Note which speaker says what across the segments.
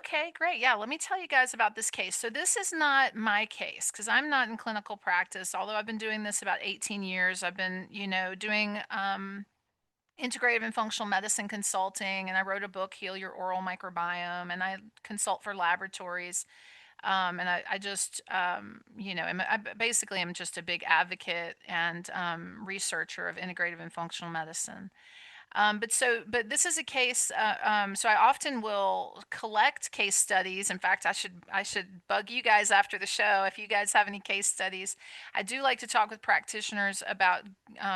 Speaker 1: Okay, great. Yeah, let me tell you guys about this case. So this is not my case because I'm not in clinical practice. Although I've been doing this about 18 years, I've been, doing integrative and functional medicine consulting, and I wrote a book, Heal Your Oral Microbiome, and I consult for laboratories. And I just, basically am just a big advocate and researcher of integrative and functional medicine. But this is a case. So I often will collect case studies. In fact, I should bug you guys after the show if you guys have any case studies. I do like to talk with practitioners about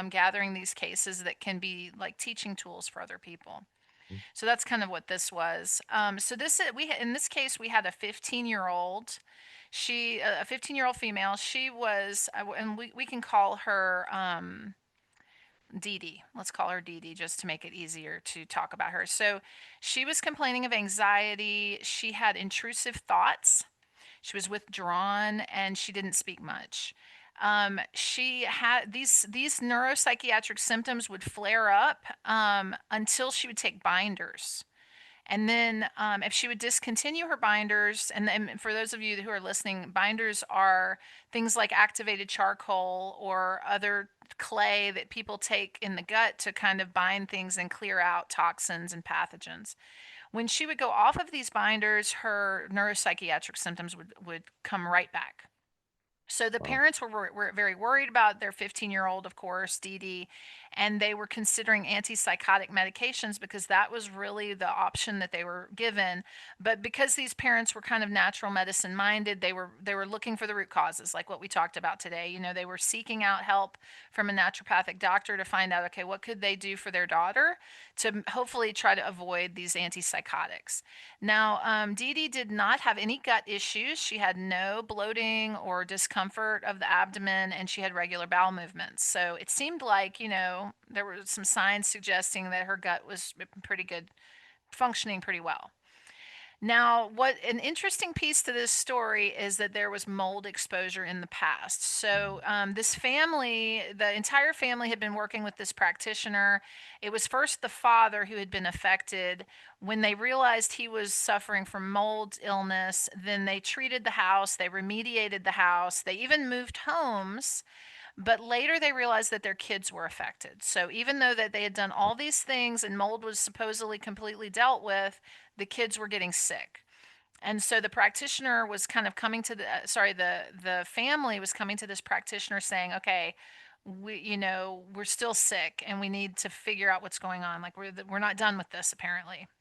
Speaker 1: gathering these cases that can be like teaching tools for other people.
Speaker 2: Mm.
Speaker 1: So that's kind of what this was. So in this case we had a 15-year-old. A 15-year-old female. She was, and we can call her. Dee Dee. Let's call her Dee Dee just to make it easier to talk about her. So she was complaining of anxiety. She had intrusive thoughts. She was withdrawn and she didn't speak much. She had these neuropsychiatric symptoms would flare up until she would take binders. And then, if she would discontinue her binders, and for those of you who are listening, binders are things like activated charcoal or other clay that people take in the gut to kind of bind things and clear out toxins and pathogens. When she would go off of these binders, her neuropsychiatric symptoms would come right back. So the
Speaker 2: Wow.
Speaker 1: parents were very worried about their 15-year-old, of course, Dee Dee, and they were considering antipsychotic medications because that was really the option that they were given. But because these parents were kind of natural medicine minded, they were looking for the root causes, like what we talked about today. They were seeking out help from a naturopathic doctor to find out, okay, what could they do for their daughter to hopefully try to avoid these antipsychotics. Now, Dee Dee did not have any gut issues. She had no bloating or discomfort of the abdomen, and she had regular bowel movements. So it seemed like, there were some signs suggesting that her gut was pretty good, functioning pretty well. Now, what an interesting piece to this story is that there was mold exposure in the past. So, this family, the entire family had been working with this practitioner. It was first the father who had been affected. When they realized he was suffering from mold illness, then they treated the house, they remediated the house, they even moved homes. But later they realized that their kids were affected. So even though that they had done all these things and mold was supposedly completely dealt with, the kids were getting sick. And so the practitioner was kind of coming to the family was coming to this practitioner saying, okay, we're still sick and we need to figure out what's going on. Like we're not done with this apparently.